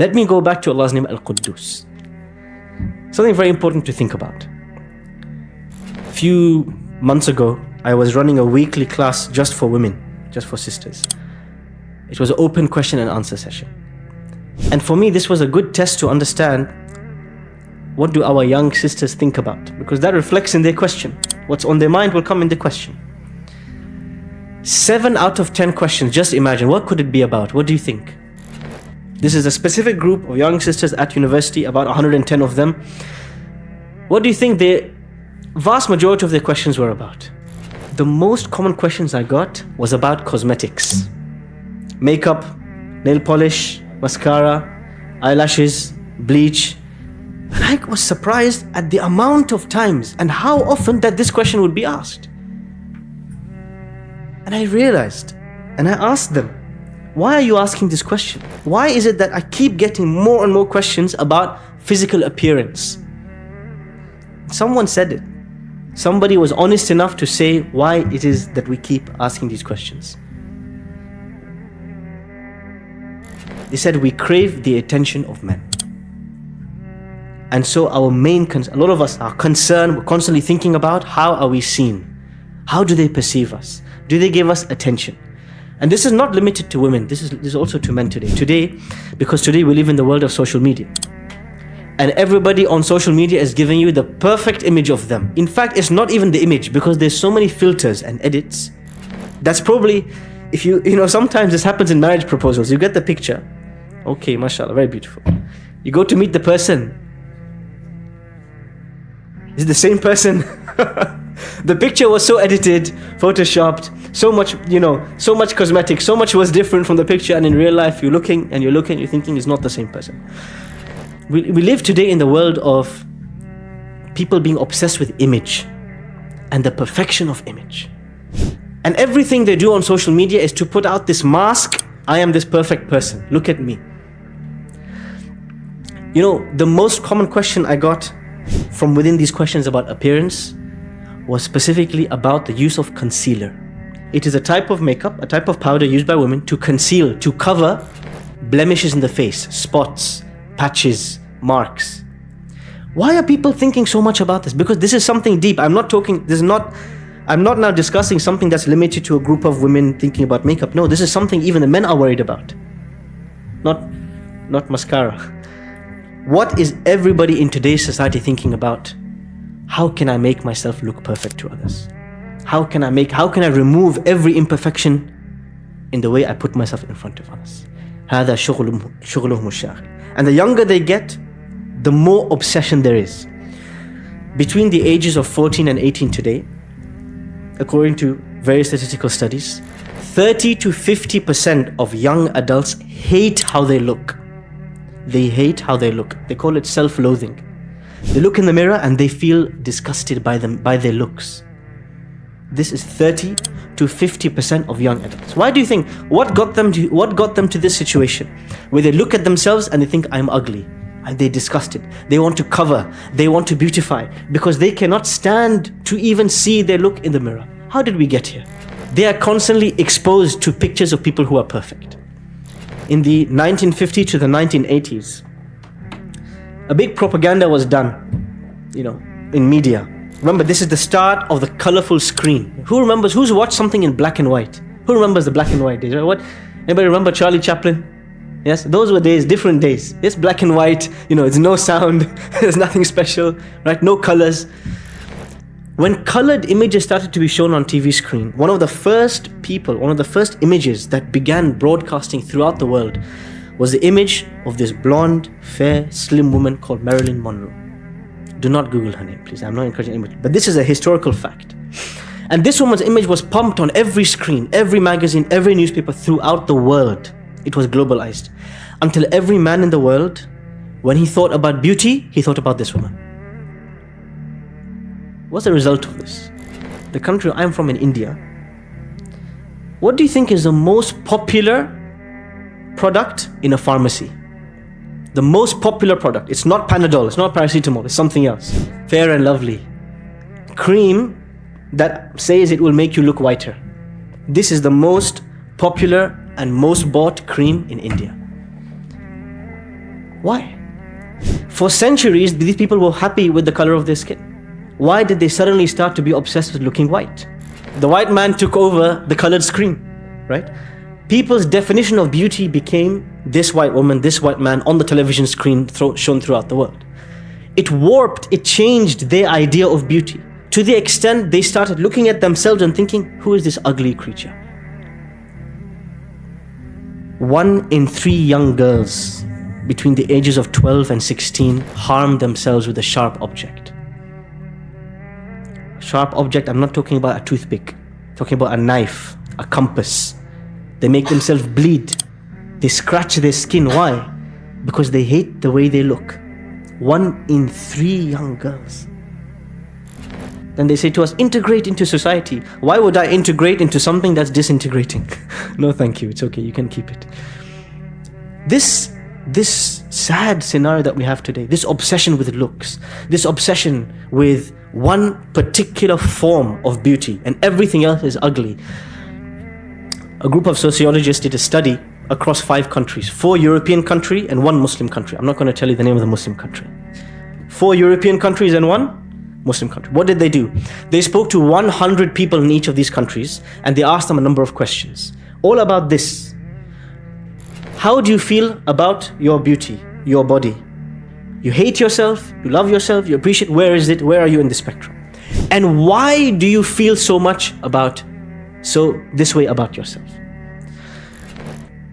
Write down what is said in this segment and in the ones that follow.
Let me go back to Allah's name, Al-Quddus. Something very important to think about. A few months ago, I was running a weekly class just for women, just for sisters. It was an open question and answer session. And for me, this was a good test to understand what do our young sisters think about, because that reflects in their question. What's on their mind will come in the question. 7 out of 10 questions, just imagine, what could it be about? What do you think? This is a specific group of young sisters at university, about 110 of them. What do you think the vast majority of their questions were about? The most common questions I got was about cosmetics. Makeup, nail polish, mascara, eyelashes, bleach. And I was surprised at the amount of times and how often that this question would be asked. And I realized, and I asked them, why are you asking this question? Why is it that I keep getting more and more questions about physical appearance? Someone said it. Somebody was honest enough to say why it is that we keep asking these questions. They said we crave the attention of men. And so our main concern, a lot of us are concerned, we're constantly thinking about how are we seen? How do they perceive us? Do they give us attention? And this is not limited to women, this is also to men today. Because today we live in the world of social media. And everybody on social media is giving you the perfect image of them. In fact, it's not even the image, because there's so many filters and edits. That's probably, if you know, sometimes this happens in marriage proposals. You get the picture. Okay, mashallah, very beautiful. You go to meet the person. Is it the same person? The picture was so edited, photoshopped, so much, so much cosmetics, so much was different from the picture, and in real life you're looking, you're thinking it's not the same person. We live today in the world of people being obsessed with image and the perfection of image. And everything they do on social media is to put out this mask, I am this perfect person, look at me. The most common question I got from within these questions about appearance was specifically about the use of concealer. It is a type of makeup, a type of powder used by women to conceal, to cover blemishes in the face, spots, patches, marks. Why are people thinking so much about this? Because this is something deep. I'm not now discussing something that's limited to a group of women thinking about makeup. No, this is something even the men are worried about. Not mascara. What is everybody in today's society thinking about? How can I make myself look perfect to others? How can I remove every imperfection in the way I put myself in front of others? هذا شغلهم الشاغل. And the younger they get, the more obsession there is. Between the ages of 14 and 18 today, according to various statistical studies, 30 to 50% of young adults hate how they look. They hate how they look. They call it self-loathing. They look in the mirror and they feel disgusted by their looks. This is 30 to 50% of young adults. Why do you think? What got them to this situation where they look at themselves and they think, I'm ugly, and they're disgusted. They want to cover, they want to beautify, because they cannot stand to even see their look in the mirror. How did we get here? They are constantly exposed to pictures of people who are perfect. In the 1950s to the 1980s, a big propaganda was done, in media. Remember, this is the start of the colorful screen. Who's watched something in black and white? Who remembers the black and white days? Right? Anybody remember Charlie Chaplin? Yes, those were days, different days. It's black and white, it's no sound, there's nothing special, right? No colors. When colored images started to be shown on TV screen, one of the first images that began broadcasting throughout the world was the image of this blonde, fair, slim woman called Marilyn Monroe. Do not Google her name, please. I'm not encouraging anybody. But this is a historical fact. And this woman's image was pumped on every screen, every magazine, every newspaper throughout the world. It was globalized. Until every man in the world, when he thought about beauty, he thought about this woman. What's the result of this? The country I'm from in India, what do you think is the most popular product in a pharmacy? The most popular product. It's not Panadol, it's not paracetamol, it's something else. Fair and Lovely. Cream that says it will make you look whiter. This is the most popular and most bought cream in India. Why? For centuries, these people were happy with the color of their skin. Why did they suddenly start to be obsessed with looking white? The white man took over the colored screen, right? People's definition of beauty became this white woman, this white man on the television screen shown throughout the world. It warped, it changed their idea of beauty to the extent they started looking at themselves and thinking, who is this ugly creature? 1 in 3 young girls between the ages of 12 and 16 harm themselves with a sharp object. Sharp object, I'm not talking about a toothpick, I'm talking about a knife, a compass. They make themselves bleed. They scratch their skin. Why? Because they hate the way they look. 1 in 3 young girls. Then they say to us, integrate into society. Why would I integrate into something that's disintegrating? No, thank you. It's okay. You can keep it. This sad scenario that we have today, this obsession with looks, this obsession with one particular form of beauty and everything else is ugly. A group of sociologists did a study across 5 countries, 4 European countries and 1 Muslim country. I'm not going to tell you the name of the Muslim country. 4 European countries and 1 Muslim country. What did they do? They spoke to 100 people in each of these countries and they asked them a number of questions, all about this. How do you feel about your beauty, your body? You hate yourself, you love yourself, you appreciate, where is it? Where are you in the spectrum? And why do you feel so much this way about yourself?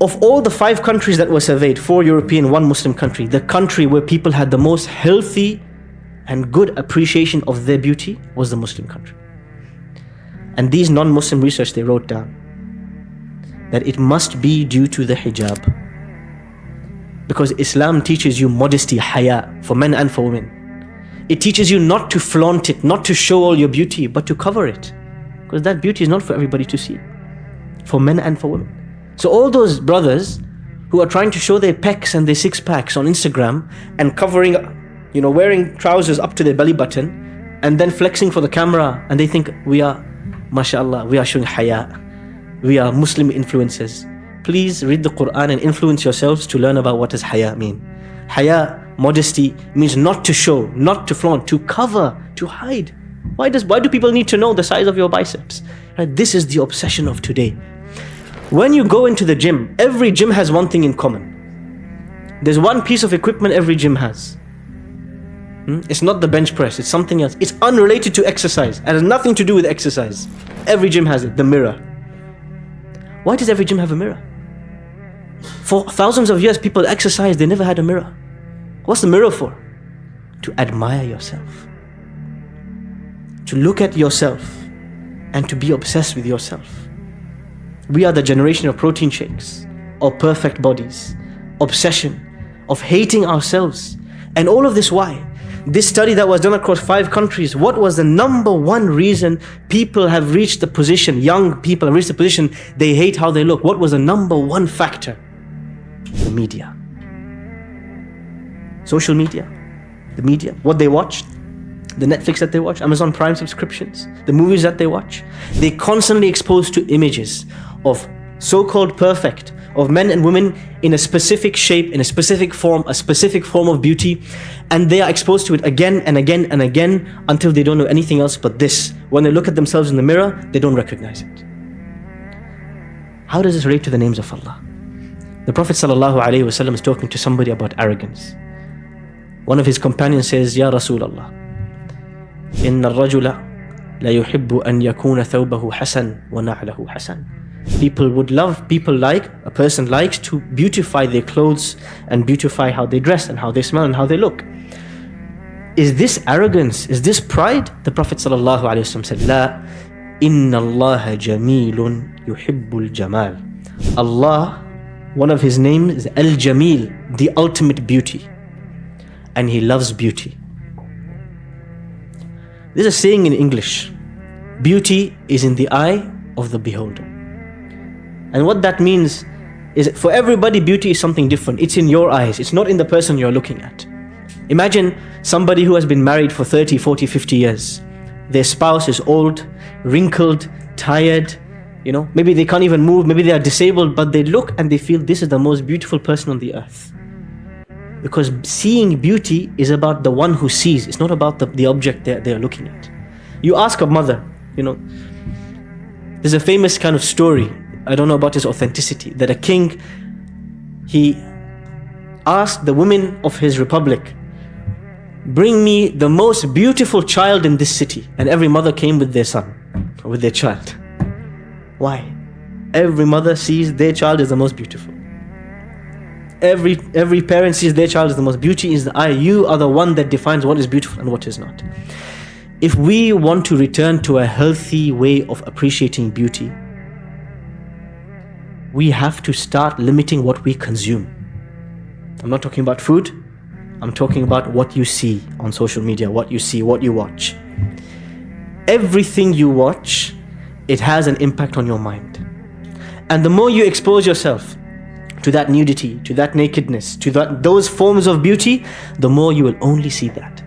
Of all the 5 countries that were surveyed, 4 European, 1 Muslim country, the country where people had the most healthy and good appreciation of their beauty was the Muslim country. And these non-Muslim research, they wrote down that it must be due to the hijab. Because Islam teaches you modesty, haya, for men and for women. It teaches you not to flaunt it, not to show all your beauty, but to cover it. Because that beauty is not for everybody to see, for men and for women. So all those brothers who are trying to show their pecs and their 6-packs on Instagram and covering, wearing trousers up to their belly button and then flexing for the camera, and they think we are, mashallah, we are showing haya, we are Muslim influencers. Please read the Quran and influence yourselves to learn about what does haya mean. Haya, modesty, means not to show, not to flaunt, to cover, to hide. Why do people need to know the size of your biceps? Right? This is the obsession of today. When you go into the gym, every gym has one thing in common. There's one piece of equipment every gym has. It's not the bench press, it's something else. It's unrelated to exercise. It has nothing to do with exercise. Every gym has it, the mirror. Why does every gym have a mirror? For thousands of years, people exercised, they never had a mirror. What's the mirror for? To admire yourself. To look at yourself and to be obsessed with yourself. We are the generation of protein shakes, of perfect bodies, obsession, of hating ourselves. And all of this, why? This study that was done across 5 countries, what was the number 1 reason people have reached the position, young people have reached the position, they hate how they look? What was the number 1 factor? The media. Social media. The media. What they watched. The Netflix that they watch, Amazon Prime subscriptions, the movies that they watch. They're constantly exposed to images of so-called perfect, of men and women in a specific shape, in a specific form of beauty, and they are exposed to it again and again and again until they don't know anything else but this. When they look at themselves in the mirror, they don't recognize it. How does this relate to the names of Allah? The Prophet ﷺ is talking to somebody about arrogance. One of his companions says, Ya Rasulullah, Inna al-rajula la yuhibbu an yakuna thawbahu hasan wa na'lahu hasan. People like, a person likes to beautify their clothes and beautify how they dress and how they smell and how they look. Is this arrogance? Is this pride? The Prophet ﷺ said, La, inna Allah jamilun yuhibbul jamal. Allah, one of his names is Al-Jamil, the ultimate beauty. And he loves beauty. There's a saying in English, beauty is in the eye of the beholder. And what that means is for everybody, beauty is something different. It's in your eyes. It's not in the person you're looking at. Imagine somebody who has been married for 30, 40, 50 years. Their spouse is old, wrinkled, tired, maybe they can't even move, maybe they are disabled, but they look and they feel this is the most beautiful person on the earth. Because seeing beauty is about the one who sees. It's not about the object they're looking at. You ask a mother, there's a famous kind of story, I don't know about its authenticity, that a king, he asked the women of his republic, bring me the most beautiful child in this city. And every mother came with their son, or with their child. Why? Every mother sees their child as the most beautiful. Every parent sees their child as the most. Beauty is the eye. You are the one that defines what is beautiful and what is not. If we want to return to a healthy way of appreciating beauty, we have to start limiting what we consume. I'm not talking about food. I'm talking about what you see on social media, what you see, what you watch. Everything you watch, it has an impact on your mind. And the more you expose yourself to that nudity, to that nakedness, to those forms of beauty, the more you will only see that.